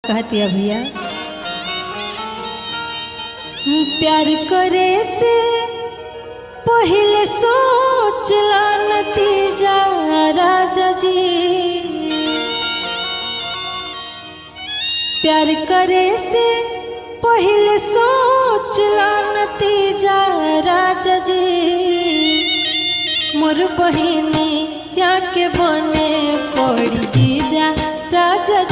कहती है भैया प्यार करे से पहले सोच ला नतीजा राजा जी। प्यार करे से पहले सोच ला नतीजा राजा जी। मोर बहिनी या के बने पड़ी जीजा राजा